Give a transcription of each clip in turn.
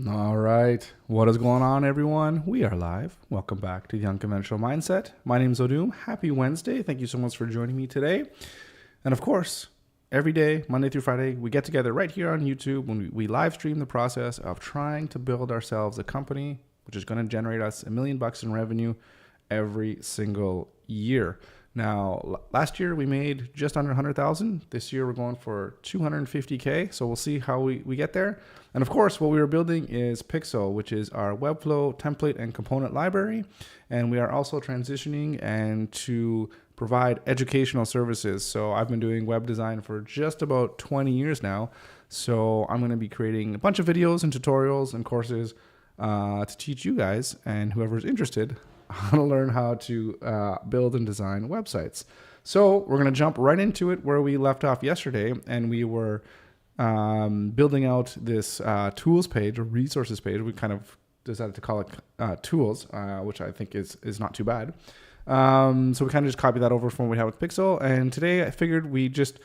All right. What is going on, everyone? We are live. Welcome back to the Unconventional Mindset. My name is Odum. Happy Wednesday. Thank you so much for joining me today. And of course, every day, Monday through Friday, we get together right here on YouTube when we live stream the process of trying to build ourselves a company which is going to generate us $1 million in revenue every single year. Now, last year we made just under 100,000. This year we're going for 250K. So we'll see how we get there. And of course, what we were building is Piixel, which is our Webflow template and component library. And we are also transitioning and to provide educational services. So I've been doing web design for just about 20 years now. So I'm going to be creating a bunch of videos and tutorials and courses to teach you guys and whoever's interested how to learn how to build and design websites. So we're going to jump right into it where we left off yesterday, and we were building out this tools page or resources page. We kind of decided to call it tools, which I think is not too bad. So we kind of just copied that over from what we had with Piixel. And today I figured we just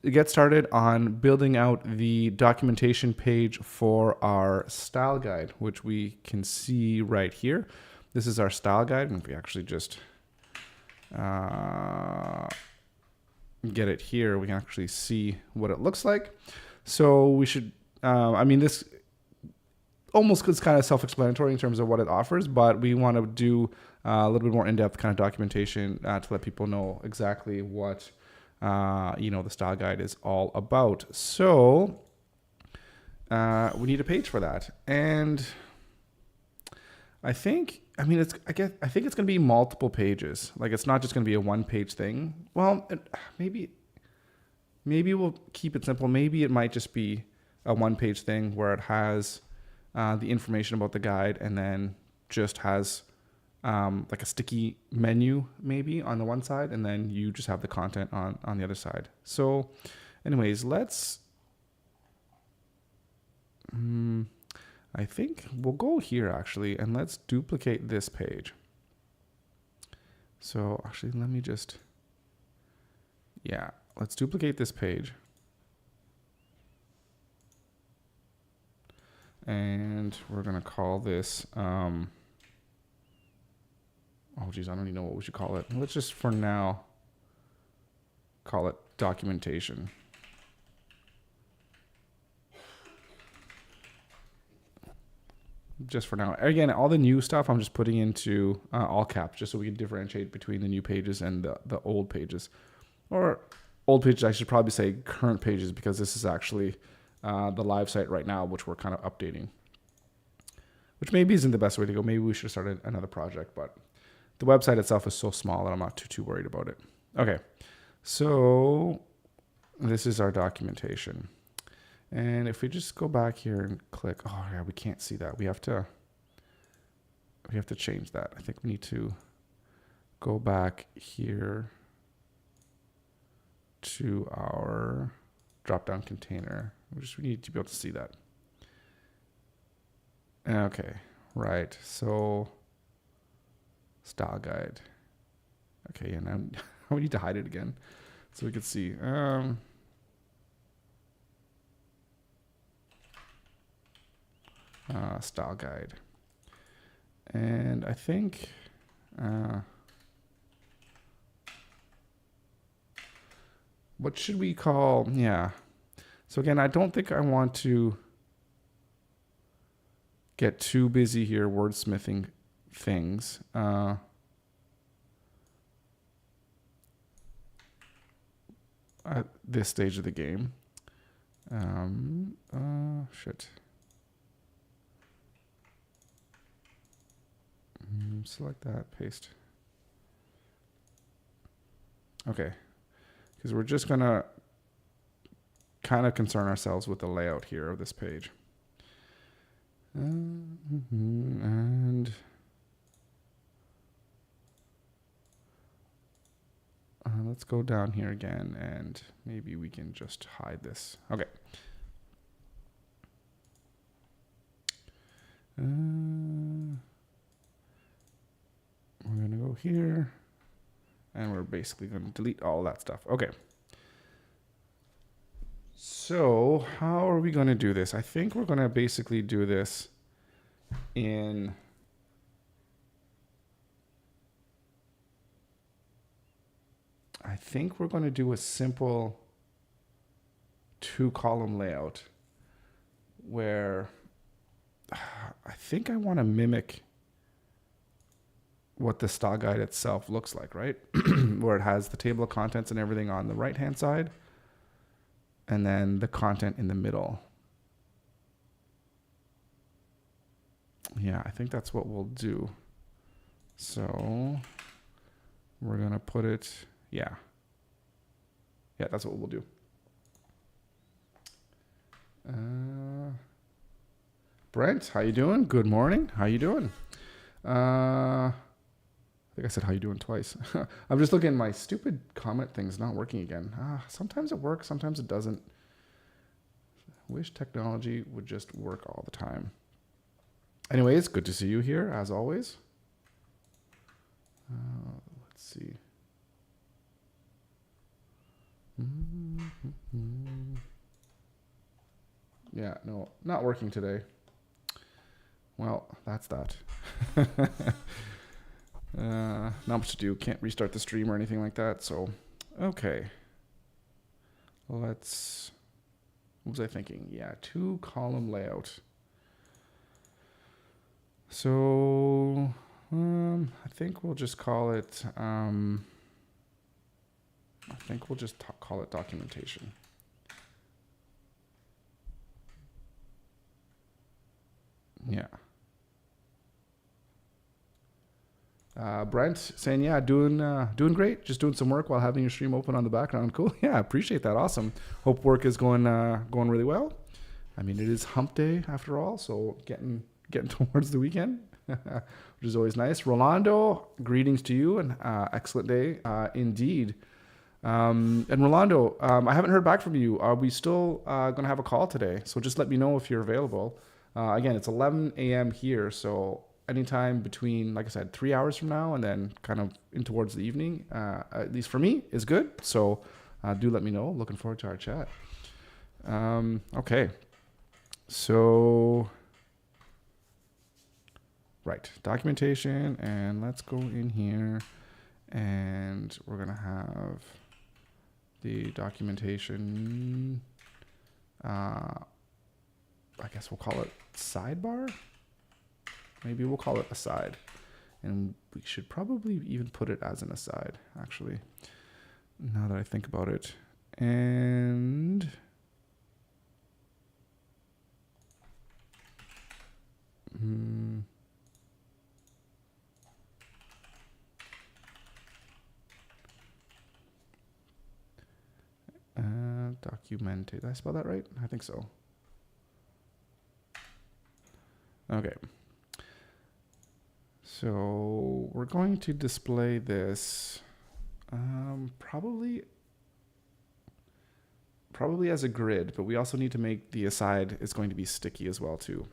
get started on building out the documentation page for our style guide, which we can see right here. This is our style guide, and if we actually just get it here, we can actually see what it looks like. So we should, this almost is kind of self-explanatory in terms of what it offers, but we want to do a little bit more in-depth kind of documentation to let people know exactly what the style guide is all about. So we need a page for that, and I think it's going to be multiple pages. Like, it's not just going to be a one-page thing. Well, maybe we'll keep it simple. Maybe it might just be a one-page thing where it has the information about the guide and then just has like a sticky menu maybe on the one side, and then you just have the content on the other side. So anyways, I think we'll go here actually, and let's duplicate this page. So actually, let's duplicate this page. And we're going to call this, oh geez, I don't even know what we should call it. Let's just for now call it documentation. Just for now. Again, all the new stuff I'm just putting into all caps just so we can differentiate between the new pages and the old pages. Or old pages, I should probably say current pages, because this is actually the live site right now, which we're kind of updating. Which maybe isn't the best way to go. Maybe we should start another project, but the website itself is so small that I'm not too worried about it. Okay, so this is our documentation. And if we just go back here and click, oh yeah, we can't see that. We have to change that. I think we need to go back here to our drop-down container. We need to be able to see that. Okay, right. So style guide. Okay, and now we need to hide it again so we can see. Style guide, and I think what should we call? Yeah. So again, I don't think I want to get too busy here wordsmithing things. At this stage of the game. Shit. Select that, paste. Okay, because we're just gonna kind of concern ourselves with the layout here of this page. And let's go down here again, and maybe we can just hide this. Okay. We're going to go here, and we're basically going to delete all that stuff. Okay. So how are we going to do this? I think we're going to basically do this in... I think we're going to do a simple 2-column layout where I think I want to mimic what the style guide itself looks like, right? Where it has the table of contents and everything on the right-hand side, and then the content in the middle. Yeah, I think that's what we'll do. So we're going to put it, yeah, that's what we'll do. Brent, how you doing? Good morning. How you doing? I think I said how you doing twice. I'm just looking, my stupid comment thing's not working again. Sometimes it works, sometimes it doesn't. Wish technology would just work all the time. Anyways, good to see you here, as always. Let's see. Yeah, no, not working today. Well, that's that. Not much to do. Can't restart the stream or anything like that. So, okay. Let's... What was I thinking? Yeah, 2-column layout. So, I think we'll just call it... I think we'll just call it documentation. Yeah. Brent saying, yeah, doing great. Just doing some work while having your stream open on the background. Cool. Yeah, appreciate that. Awesome. Hope work is going really well. I mean, it is hump day after all, so getting towards the weekend, which is always nice. Rolando, greetings to you and excellent day indeed. And Rolando, I haven't heard back from you. Are we still going to have a call today? So just let me know if you're available. Again, it's 11 a.m. here, so anytime between, like I said, 3 hours from now and then kind of in towards the evening, at least for me, is good. So do let me know. Looking forward to our chat. Okay. So, right, documentation, and let's go in here, and we're going to have the documentation, I guess we'll call it sidebar. Maybe we'll call it aside. And we should probably even put it as an aside, actually, now that I think about it. And documented. Did I spell that right? I think so. Okay. So we're going to display this probably as a grid, but we also need to make the aside is going to be sticky as well too.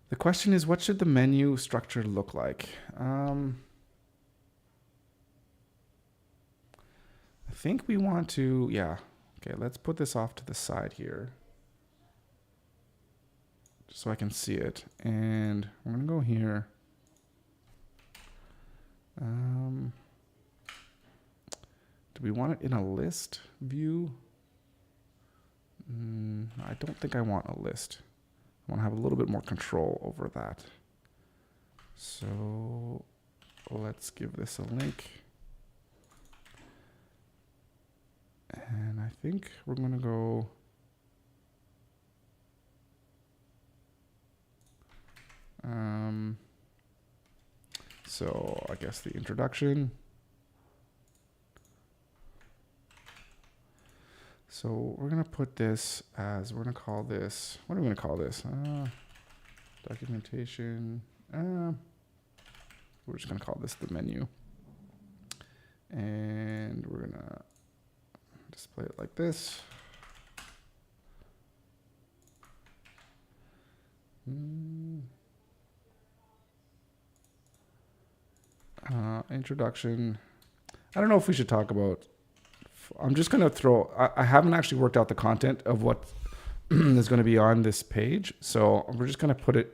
The question is, what should the menu structure look like? I think we want to, yeah. Okay, let's put this off to the side here, just so I can see it. And I'm going to go here. Do we want it in a list view? I don't think I want a list. I want to have a little bit more control over that. So let's give this a link. And I think we're going to go... so I guess the introduction. So we're going to put this as, we're going to call this, what are we going to call this? Documentation. We're just going to call this the menu. And we're going to display it like this. Introduction. I don't know if we should talk about I'm just going to throw, I haven't actually worked out the content of what is going to be on this page. So we're just going to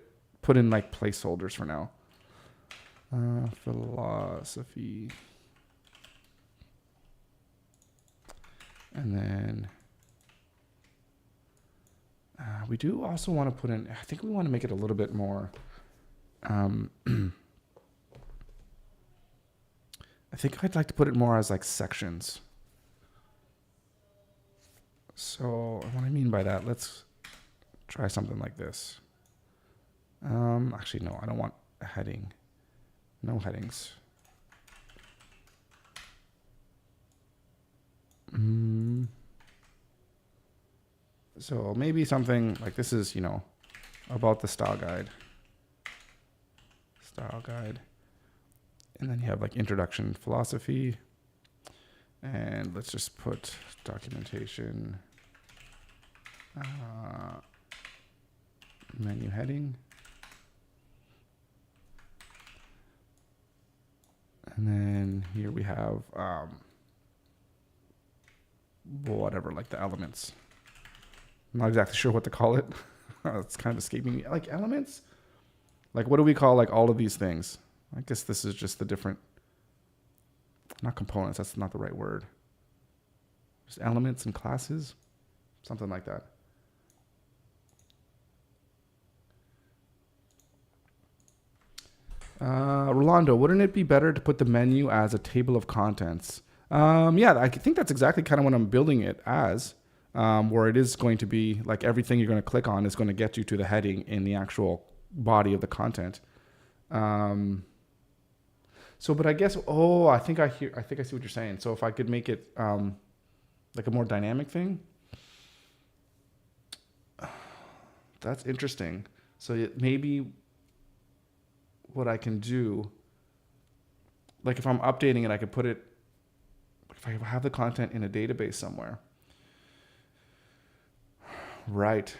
put in like placeholders for now. Philosophy. And then we do also want to put in, I think we want to make it a little bit more, I think I'd like to put it more as like sections. So what I mean by that, let's try something like this. Actually, no, I don't want a heading. No headings. So maybe something like this is, about the style guide. Style guide. And then you have like introduction philosophy. And let's just put documentation, menu heading. And then here we have whatever, like the elements. I'm not exactly sure what to call it. It's kind of escaping me. Like elements? Like what do we call like all of these things? I guess this is just the different, not components, that's not the right word. Just elements and classes, something like that. Rolando, wouldn't it be better to put the menu as a table of contents? Yeah, I think that's exactly kind of what I'm building it as, where it is going to be like everything you're going to click on is going to get you to the heading in the actual body of the content. So, but I guess, I think I see what you're saying. So if I could make it like a more dynamic thing, that's interesting. So maybe what I can do, like if I'm updating it, I could put it, if I have the content in a database somewhere. Right.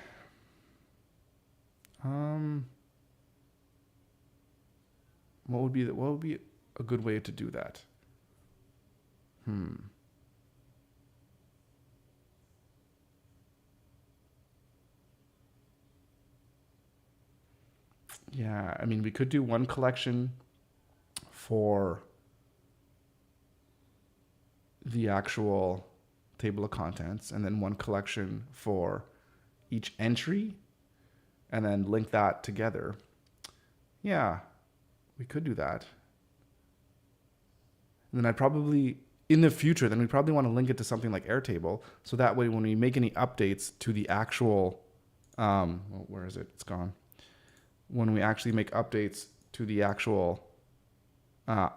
What would be a good way to do that? Yeah, I mean, we could do one collection for the actual table of contents, and then one collection for each entry, and then link that together. Yeah, we could do that. And then I'd probably, in the future, then we probably want to link it to something like Airtable, so that way when we make any updates to the actual, where is it? It's gone. When we actually make updates to the actual, style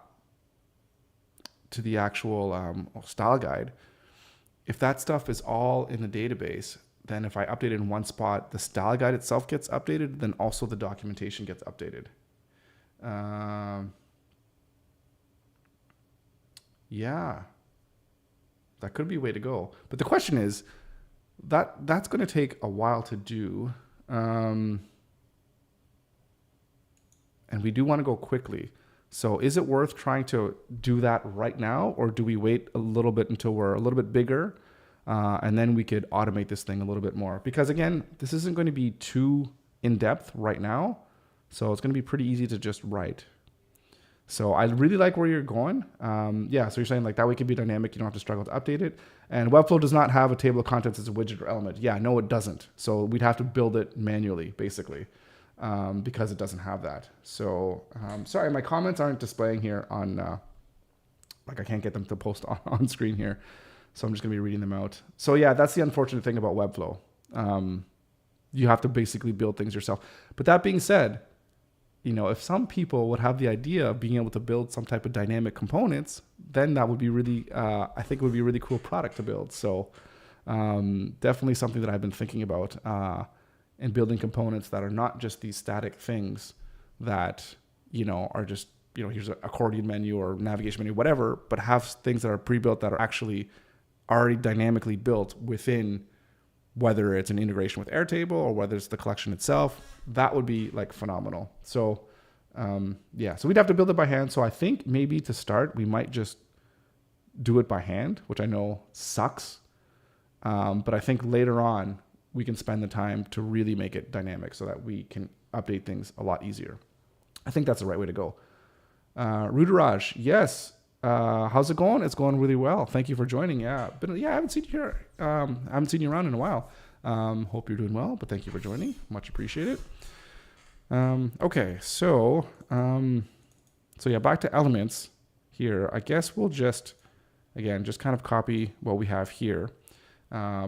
guide, if that stuff is all in the database, then if I update it in one spot, the style guide itself gets updated, then also the documentation gets updated. Yeah, that could be a way to go. But the question is, that's going to take a while to do. And we do want to go quickly. So is it worth trying to do that right now, or do we wait a little bit until we're a little bit bigger, and then we could automate this thing a little bit more? Because again, this isn't going to be too in-depth right now, so it's going to be pretty easy to just write. So I really like where you're going. Yeah, so you're saying like that way it can be dynamic, you don't have to struggle to update it. And Webflow does not have a table of contents as a widget or element. Yeah, no, it doesn't. So we'd have to build it manually, basically. Because it doesn't have that. So, sorry, my comments aren't displaying here on, like I can't get them to post on screen here. So I'm just gonna be reading them out. So yeah, that's the unfortunate thing about Webflow. You have to basically build things yourself. But that being said, if some people would have the idea of being able to build some type of dynamic components, then that would be really, I think it would be a really cool product to build. So definitely something that I've been thinking about. And building components that are not just these static things that, are just, here's an accordion menu or navigation menu, whatever, but have things that are pre-built that are actually already dynamically built within, whether it's an integration with Airtable or whether it's the collection itself. That would be like phenomenal. So, yeah, so we'd have to build it by hand. So I think maybe to start, we might just do it by hand, which I know sucks. But I think later on we can spend the time to really make it dynamic so that we can update things a lot easier. I think that's the right way to go. Rudraj, yes. How's it going? It's going really well. Thank you for joining. I haven't seen you here. I haven't seen you around in a while. Hope you're doing well, but thank you for joining. Much appreciated. Okay, so back to elements here. I guess we'll just kind of copy what we have here,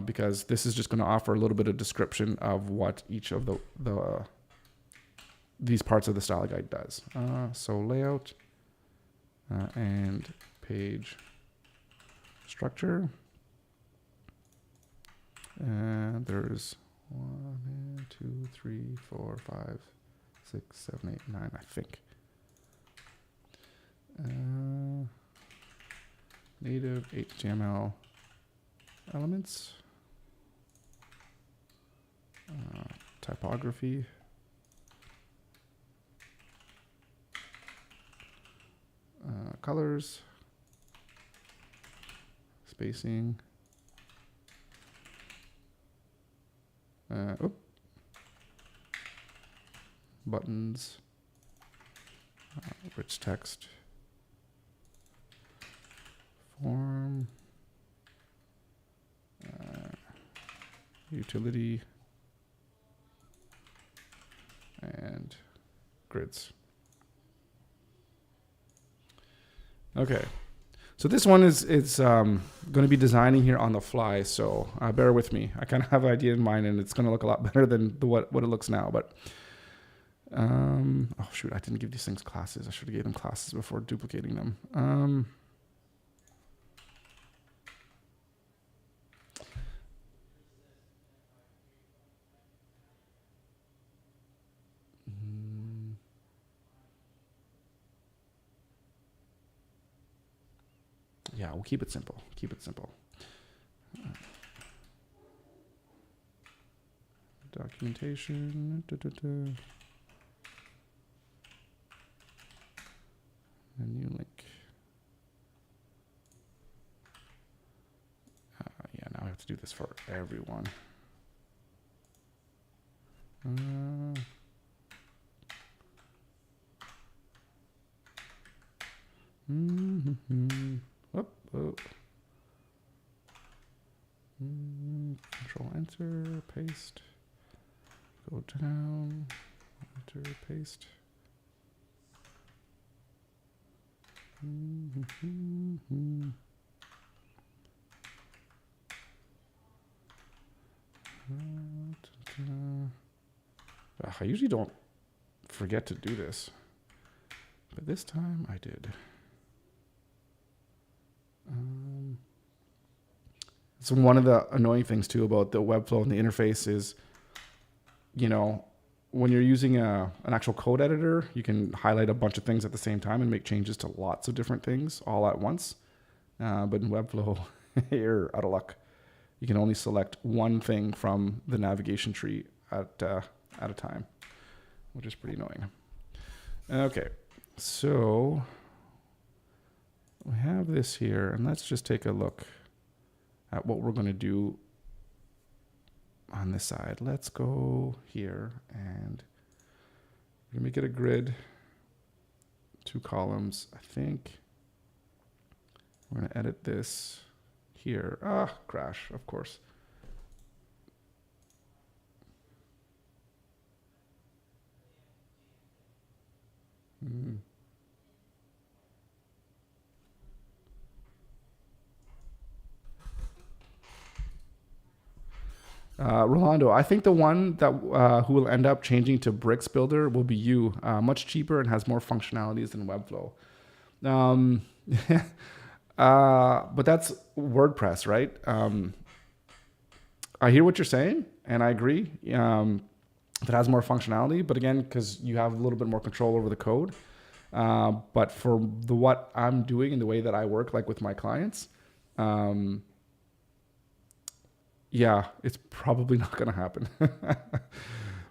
because this is just going to offer a little bit of description of what each of these parts of the style guide does. So layout and page structure. And there's 1, 2, 3, 4, 5, 6, 7, 8, 9, I think. Native HTML elements. Typography. Colors. Spacing. Buttons. Rich text. Form. Utility. And grids. Okay, so this one is going to be designing here on the fly, so bear with me. I kind of have an idea in mind, and it's going to look a lot better than what it looks now. But oh shoot, I didn't give these things classes. I should have gave them classes before duplicating them. Yeah, we'll keep it simple. Keep it simple. Documentation. A new link. Now I have to do this for everyone. Control enter, paste, go down, enter, paste. I usually don't forget to do this, but this time I did. So one of the annoying things too about the Webflow and the interface is, when you're using an actual code editor, you can highlight a bunch of things at the same time and make changes to lots of different things all at once. But in Webflow, you're out of luck. You can only select one thing from the navigation tree at a time, which is pretty annoying. Okay, so we have this here, and let's just take a look at what we're going to do on this side. Let's go here, and we're going to make it a grid, 2 columns. I think we're going to edit this here. Crash, of course. Rolando, I think the one that who will end up changing to Bricks Builder will be you. Much cheaper and has more functionalities than Webflow. But that's WordPress, right? I hear what you're saying, and I agree. If it has more functionality, but again, because you have a little bit more control over the code. But for what I'm doing and the way that I work, like with my clients, yeah, it's probably not going to happen.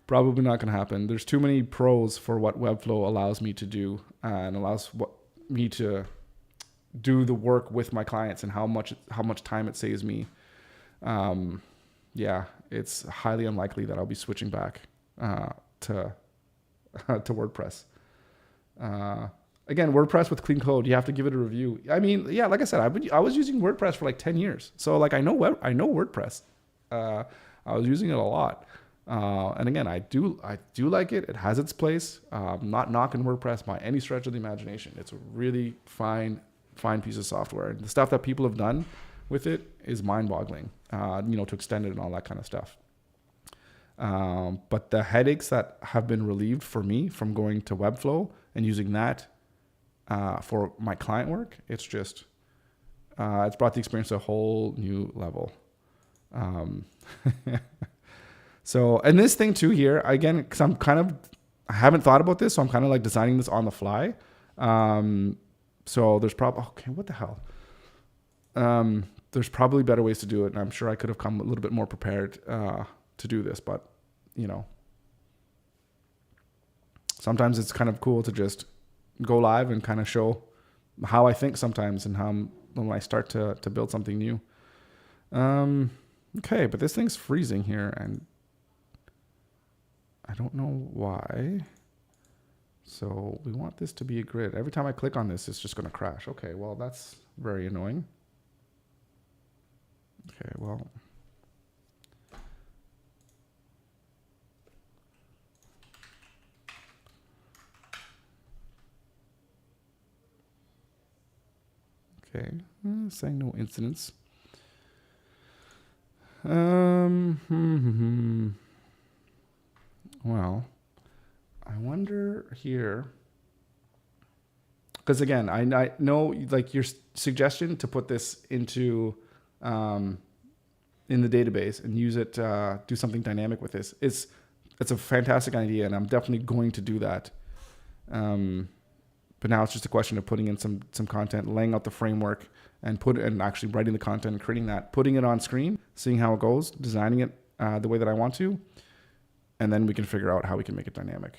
Probably not going to happen. There's too many pros for what Webflow allows me to do and allows me to do the work with my clients and how much time it saves me. Yeah, it's highly unlikely that I'll be switching back to to WordPress. Again, WordPress with clean code, you have to give it a review. I mean, yeah, like I said, I was using WordPress for like 10 years. So like I know WordPress. I was using it a lot. And again, I do like it. It has its place. Not knocking WordPress by any stretch of the imagination. It's a really fine piece of software. And the stuff that people have done with it is mind-boggling. To extend it and all that kind of stuff. But the headaches that have been relieved for me from going to Webflow and using that for my client work, it's just it's brought the experience to a whole new level. So, and this thing too here, again, because I haven't thought about this, so I'm kind of like designing this on the fly. So there's probably, okay, what the hell? There's probably better ways to do it, and I'm sure I could have come a little bit more prepared to do this, but sometimes it's kind of cool to just go live and kind of show how I think sometimes and how when I start to build something new. Okay, but this thing's freezing here and I don't know why. So we want this to be a grid. Every time I click on this, it's just going to crash. Okay, well, that's very annoying. Okay, well. Okay, saying no incidents. Well, I wonder here, because again, I know like your suggestion to put this into in the database and use it, do something dynamic with this. It's a fantastic idea, and I'm definitely going to do that. But now it's just a question of putting in some content, laying out the framework, and actually writing the content and creating that, putting it on screen, seeing how it goes, designing it the way that I want to, and then we can figure out how we can make it dynamic.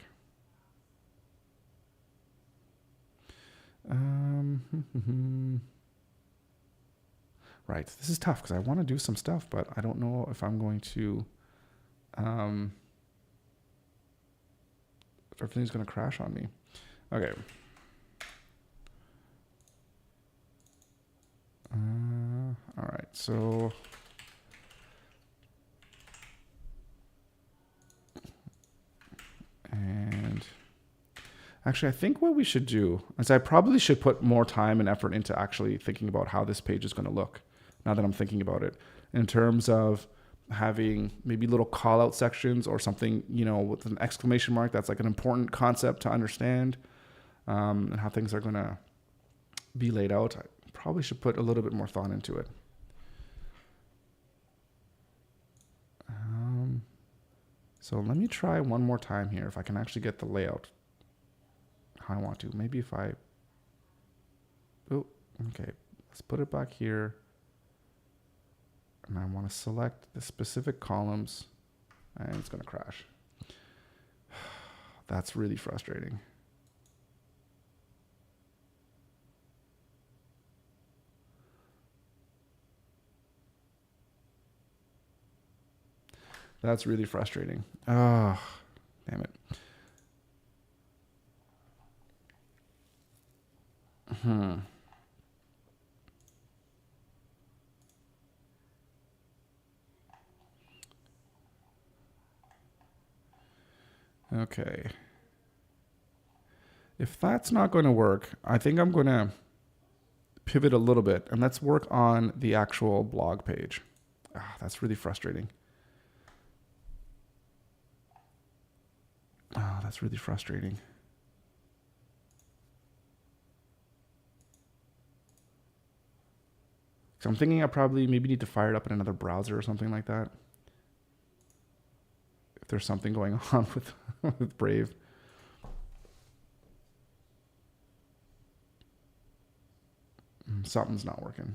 Right, this is tough because I want to do some stuff, but I don't know if I'm going to. Everything's going to crash on me. Okay. All right, so and actually I think what we should do is I probably should put more time and effort into actually thinking about how this page is going to look now that I'm thinking about it, in terms of having maybe little call out sections or something, with an exclamation mark. That's like an important concept to understand, and how things are going to be laid out. I probably should put a little bit more thought into it. So let me try one more time here if I can actually get the layout how I want to. Maybe if okay, let's put it back here. And I want to select the specific columns, and it's going to crash. That's really frustrating. That's really frustrating. Oh, damn it. Okay. If that's not going to work, I think I'm going to pivot a little bit and let's work on the actual blog page. That's really frustrating. That's really frustrating. So I'm thinking I probably maybe need to fire it up in another browser or something like that. If there's something going on with Brave. Something's not working.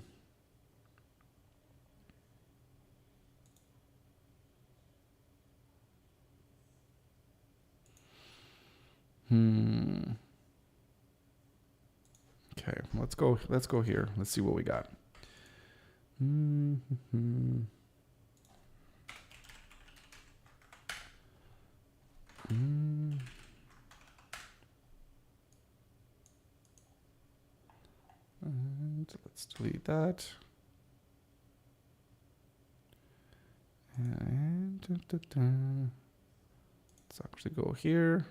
Okay, let's go here. Let's see what we got. Mm-hmm. And let's delete that. And let's actually go here.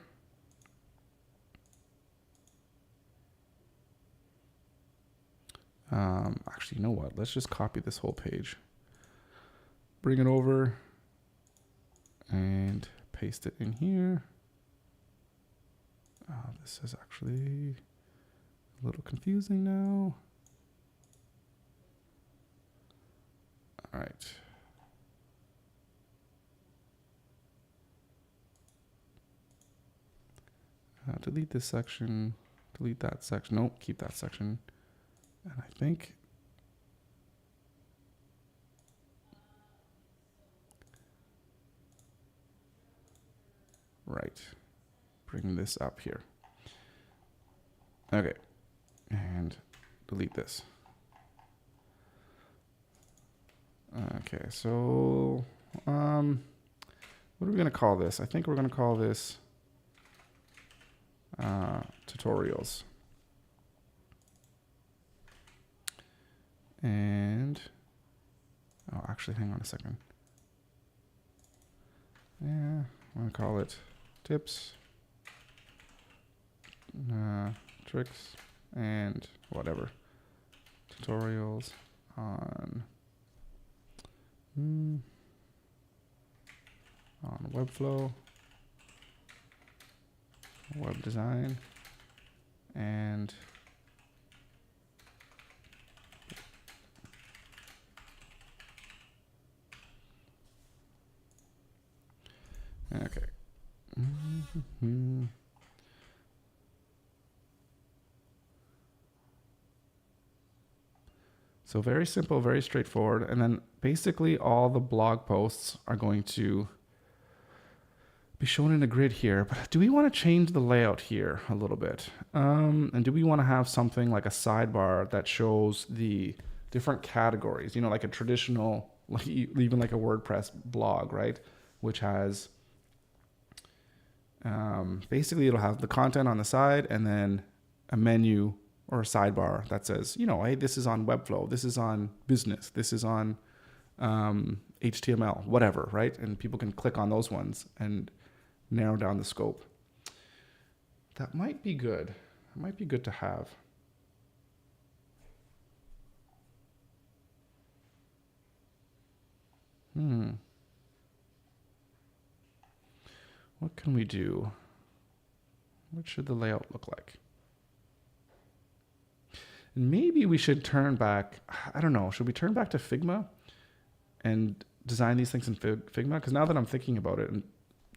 Actually, you know what? Let's just copy this whole page. Bring it over and paste it in here. This is actually a little confusing now. All right. Delete this section, delete that section. Nope, keep that section. And I think right. Bring this up here. Okay. And delete this. Okay, so what are we gonna call this? I think we're gonna call this tutorials. And oh, actually, hang on a second. Yeah, I'm gonna call it tips, tricks, and whatever. Tutorials on Webflow, web design, and okay. So very simple, very straightforward. And then basically all the blog posts are going to be shown in a grid here. But do we want to change the layout here a little bit? And do we want to have something like a sidebar that shows the different categories, you know, like a traditional, like even like a WordPress blog, right? Which has, basically it'll have the content on the side and then a menu or a sidebar that says, you know, hey, this is on Webflow, this is on business, this is on HTML, whatever, right? And people can click on those ones and narrow down the scope. That might be good. It might be good to have. What can we do? What should the layout look like? And maybe we should turn back, I don't know, should we turn back to Figma and design these things in Figma? Because now that I'm thinking about it and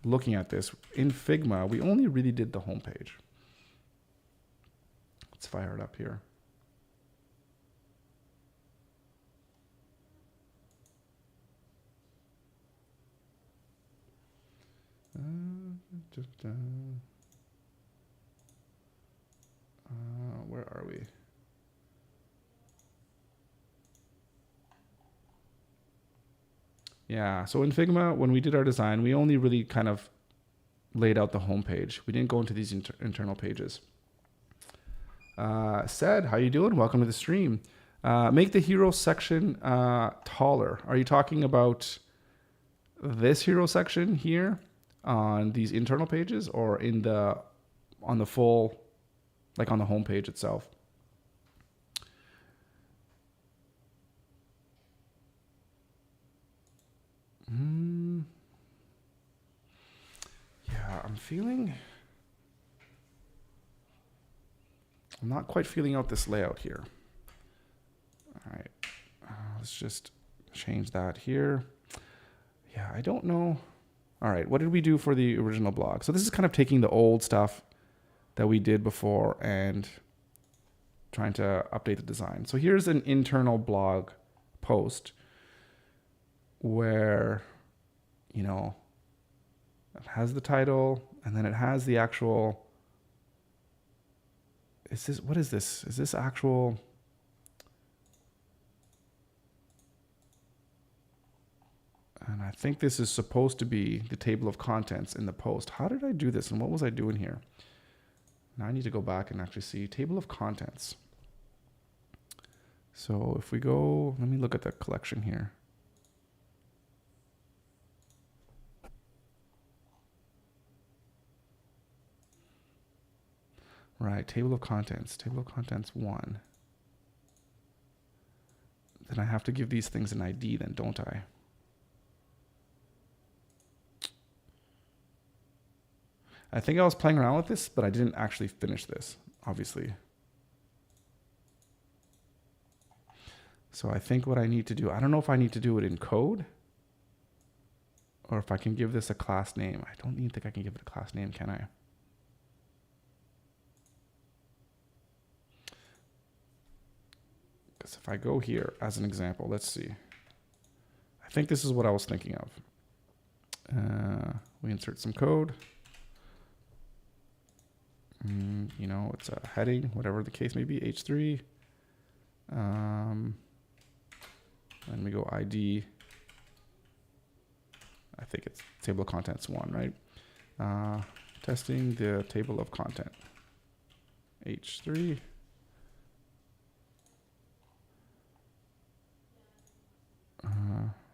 looking at this, in Figma, we only really did the homepage. Let's fire it up here. Where are we? Yeah, so in Figma, when we did our design, we only really kind of laid out the home page. We didn't go into these internal pages. Said, how you doing? Welcome to the stream. Make the hero section taller. Are you talking about this hero section here on these internal pages, or in the on the full, like on the home page itself? Yeah, I'm not quite feeling out this layout here. All right, let's just change that here. Yeah, I don't know. All right, what did we do for the original blog? So this is kind of taking the old stuff that we did before and trying to update the design. So here's an internal blog post where, you know, it has the title and then it has the actual Is this, what is this? Is this actual? And I think this is supposed to be the table of contents in the post. How did I do this? And what was I doing here? Now I need to go back and actually see table of contents. So if we go, let me look at the collection here. Right, table of contents 1. Then I have to give these things an ID then, don't I? I think I was playing around with this, but I didn't actually finish this, obviously. So I think what I need to do, I don't know if I need to do it in code or if I can give this a class name. I don't even think I can give it a class name, can I? Because if I go here as an example, let's see. I think this is what I was thinking of. We insert some code. You know, it's a heading, whatever the case may be, H3. Then we go ID. I think it's table of contents 1, right? Testing the table of content. H3.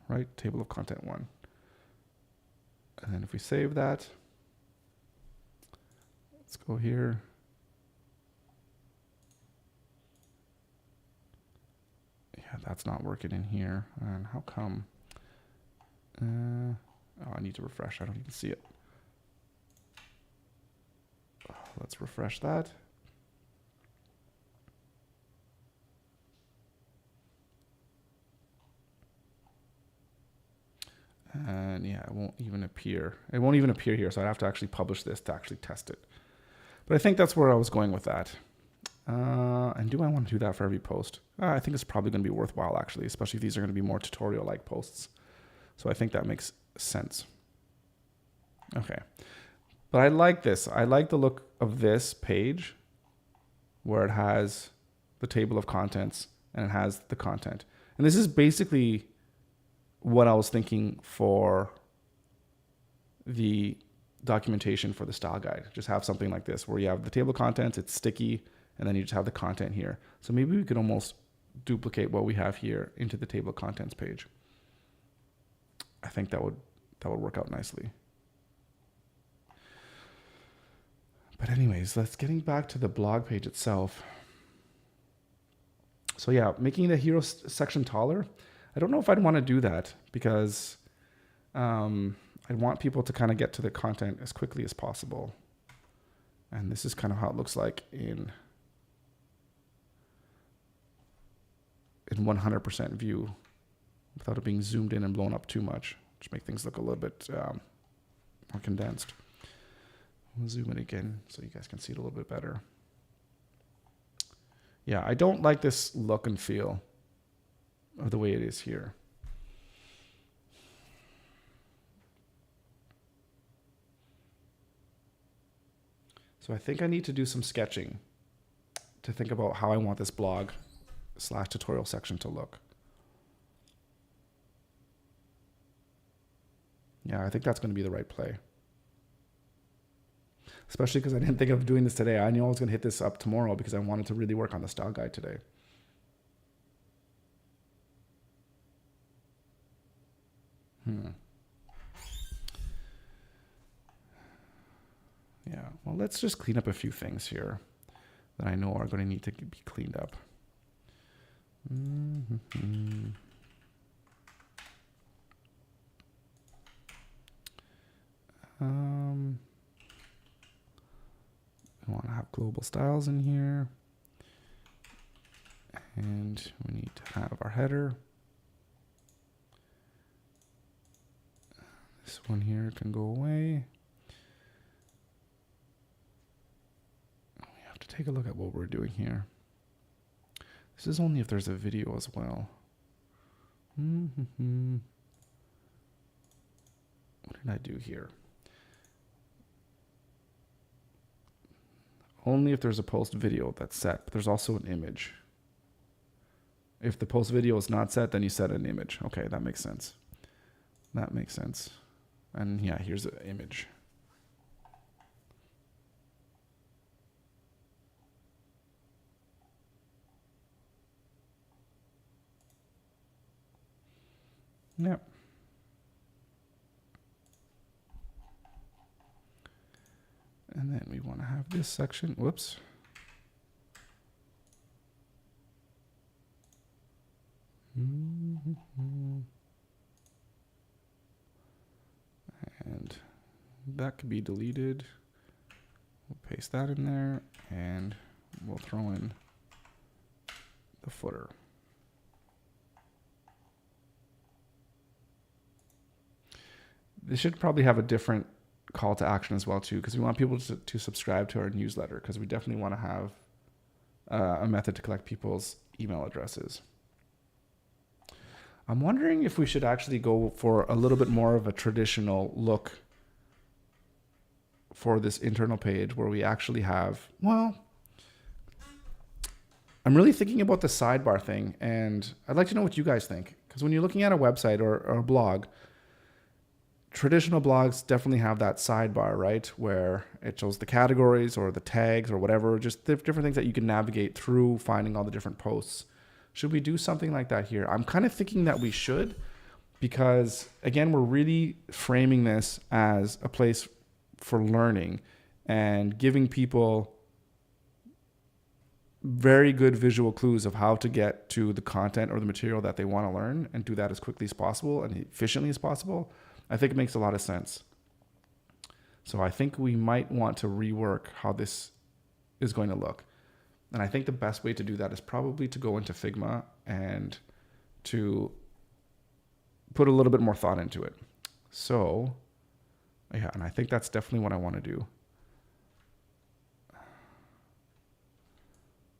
Right, table of content 1. And then if we save that, let's go here. Yeah, that's not working in here. And how come? Oh, I need to refresh. I don't even see it. Let's refresh that. And yeah, it won't even appear. It won't even appear here, so I'd have to actually publish this to actually test it. But I think that's where I was going with that. And do I want to do that for every post? I think it's probably going to be worthwhile, actually, especially if these are going to be more tutorial-like posts. So I think that makes sense. Okay. But I like this. I like the look of this page where it has the table of contents and it has the content. And this is basically what I was thinking for the documentation for the style guide. Just have something like this where you have the table of contents, it's sticky, and then you just have the content here. So maybe we could almost duplicate what we have here into the table of contents page. I think that would work out nicely. But anyways, let's getting back to the blog page itself. So yeah, making the hero section taller. I don't know if I'd want to do that because I want people to kind of get to the content as quickly as possible. And this is kind of how it looks like in 100% view without it being zoomed in and blown up too much. Just make things look a little bit more condensed. We'll zoom in again so you guys can see it a little bit better. Yeah, I don't like this look and feel of the way it is here. So I think I need to do some sketching to think about how I want this blog / tutorial section to look. Yeah, I think that's going to be the right play. Especially because I didn't think of doing this today. I knew I was going to hit this up tomorrow because I wanted to really work on the style guide today. Yeah, well, let's just clean up a few things here that I know are going to need to be cleaned up. We want to have global styles in here. And we need to have our header. This one here can go away. We have to take a look at what we're doing here. This is only if there's a video as well. What did I do here? only if there's a post video that's set, but there's also an image. If the post video is not set, then you set an image. Okay, that makes sense. That makes sense. And yeah, here's an image. Yep. And then we want to have this section. Whoops. And that could be deleted. We'll paste that in there, and we'll throw in the footer. This should probably have a different call to action as well too, because we want people to subscribe to our newsletter, because we definitely want to have a method to collect people's email addresses. I'm wondering if we should actually go for a little bit more of a traditional look for this internal page, where we actually have, well, I'm really thinking about the sidebar thing, and I'd like to know what you guys think, because when you're looking at a website or a blog, traditional blogs definitely have that sidebar, right? Where it shows the categories or the tags or whatever, just different things that you can navigate through, finding all the different posts. Should we do something like that here? I'm kind of thinking that we should, because again, we're really framing this as a place for learning and giving people very good visual clues of how to get to the content or the material that they want to learn, and do that as quickly as possible and efficiently as possible. I think it makes a lot of sense. So I think we might want to rework how this is going to look. And I think the best way to do that is probably to go into Figma and to put a little bit more thought into it. So, yeah, and I think that's definitely what I want to do.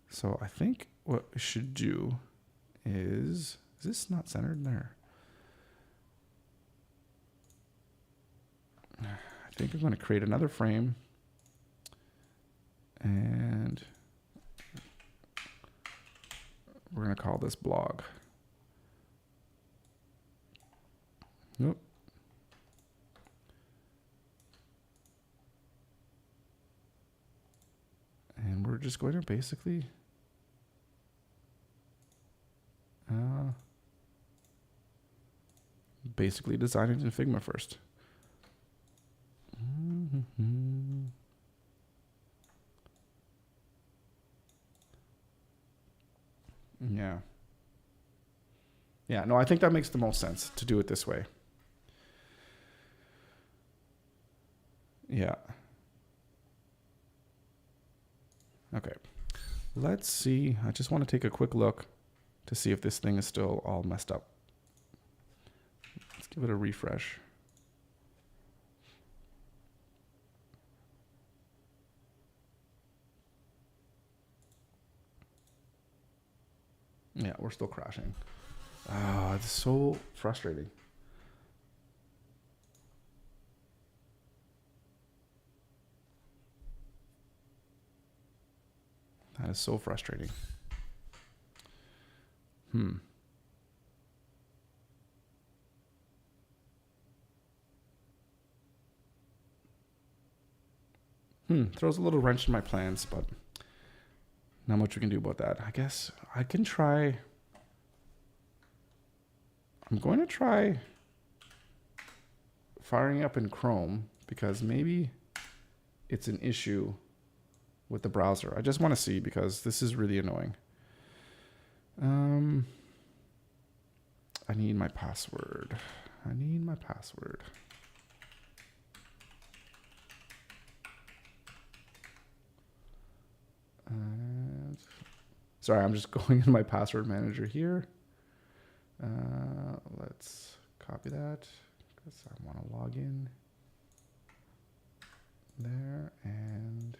So I think what we should do is this not centered there? I think I'm going to create another frame, and we're going to call this blog. Nope. And we're just going to basically design it in Figma first. Yeah. Yeah, no, I think that makes the most sense to do it this way. Yeah. Okay. Let's see. I just want to take a quick look to see if this thing is still all messed up. Let's give it a refresh. Yeah, we're still crashing. It's so frustrating. That is so frustrating. Throws a little wrench in my plans, but not much we can do about that. I guess I can try. I'm going to try firing up in Chrome, because maybe it's an issue with the browser. I just want to see, because this is really annoying. I need my password. Sorry, I'm just going in my password manager here. Let's copy that, because I want to log in there, and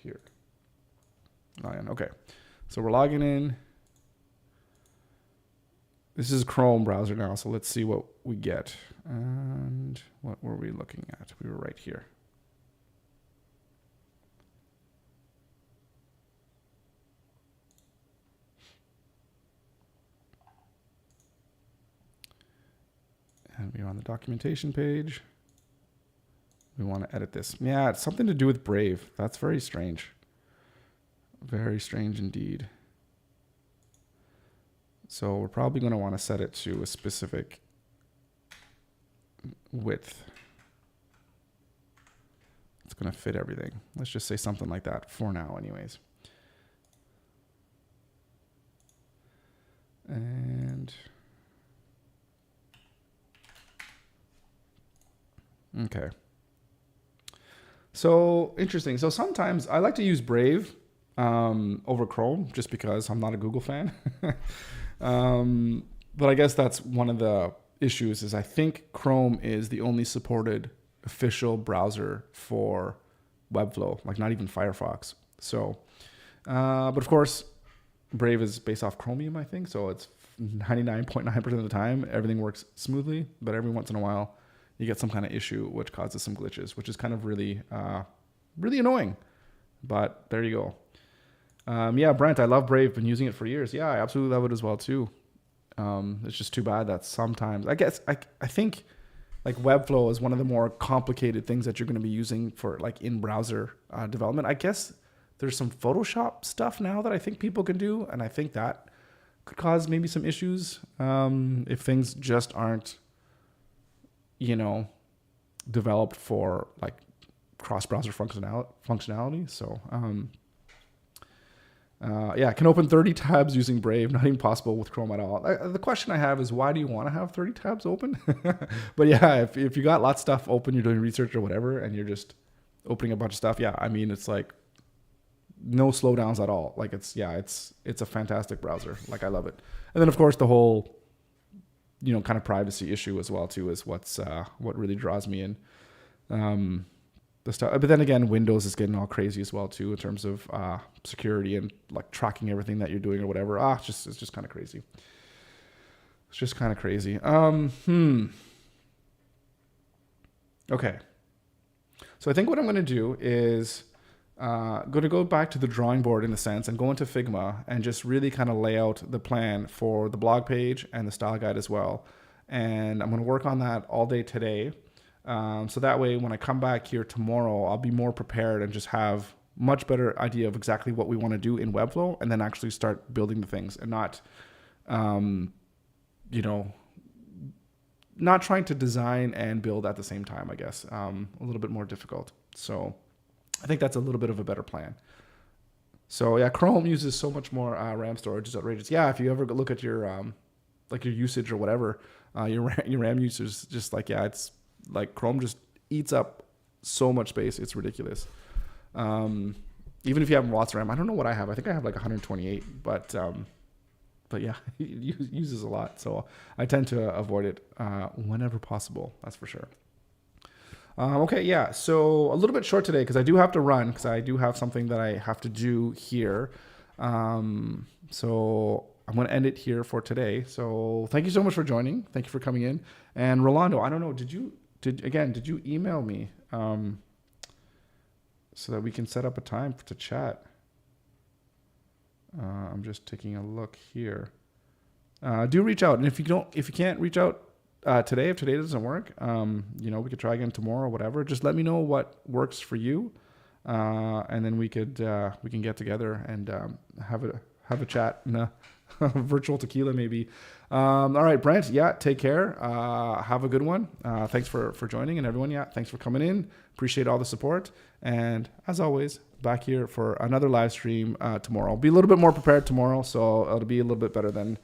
here. Login. Okay, so we're logging in. This is Chrome browser now, so let's see what we get. And what were we looking at? We were right here. And we're on the documentation page. We want to edit this. Yeah, it's something to do with Brave. That's very strange. Very strange indeed. So we're probably going to want to set it to a specific width. It's going to fit everything. Let's just say something like that for now anyways. And okay. So interesting. So sometimes I like to use Brave over Chrome just because I'm not a Google fan. But I guess that's one of the issues is I think Chrome is the only supported official browser for Webflow, like not even Firefox. So, but of course, Brave is based off Chromium, I think. So it's 99.9% of the time, everything works smoothly, but every once in a while you get some kind of issue which causes some glitches, which is kind of really, really annoying. But there you go. Yeah, Brent, I love Brave. Been using it for years. Yeah, I absolutely love it as well too. It's just too bad that sometimes I think like Webflow is one of the more complicated things that you're going to be using for like in browser development. I guess there's some Photoshop stuff now that I think people can do, and I think that could cause maybe some issues if things just aren't, you know, developed for like cross-browser functionality. So yeah, I can open 30 tabs using Brave, not even possible with Chrome at all. The question I have is, why do you want to have 30 tabs open? But yeah, if you got lots of stuff open, you're doing research or whatever, and you're just opening a bunch of stuff, yeah, I mean, it's like no slowdowns at all. Like it's a fantastic browser. Like I love it. And then of course the whole, you know, kind of privacy issue as well too is what really draws me in. The stuff, but then again, Windows is getting all crazy as well too in terms of security and like tracking everything that you're doing or whatever. It's just kind of crazy. It's just kind of crazy. Okay. So I think what I'm going to do is going to go back to the drawing board in a sense and go into Figma and just really kind of lay out the plan for the blog page and the style guide as well. And I'm going to work on that all day today. So that way, when I come back here tomorrow, I'll be more prepared and just have much better idea of exactly what we want to do in Webflow, and then actually start building the things and not, you know, not trying to design and build at the same time, I guess. A little bit more difficult. So I think that's a little bit of a better plan. So yeah, Chrome uses so much more RAM storage. It's outrageous. Yeah, if you ever look at your like your usage or whatever, your RAM usage is just like, yeah, it's like Chrome just eats up so much space. It's ridiculous. Even if you have lots of RAM, I don't know what I have. I think I have like 128, but yeah, it uses a lot. So I tend to avoid it whenever possible. That's for sure. Okay, yeah. So a little bit short today because I do have to run because I do have something that I have to do here. So I'm going to end it here for today. So thank you so much for joining. Thank you for coming in. And Rolando, I don't know, did you email me so that we can set up a time to chat? I'm just taking a look here. Do reach out, and if you can't reach out today, if today doesn't work, you know, we could try again tomorrow or whatever. Just let me know what works for you, and then we can get together and have a chat in a virtual tequila maybe. All right, Brent, yeah, take care. Have a good one. Thanks for joining, and everyone, yeah, thanks for coming in. Appreciate all the support. And as always, back here for another live stream tomorrow. I'll be a little bit more prepared tomorrow, so it'll be a little bit better than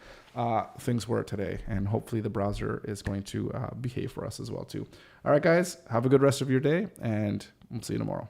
things were today. And hopefully the browser is going to behave for us as well too. All right, guys, have a good rest of your day, and we'll see you tomorrow.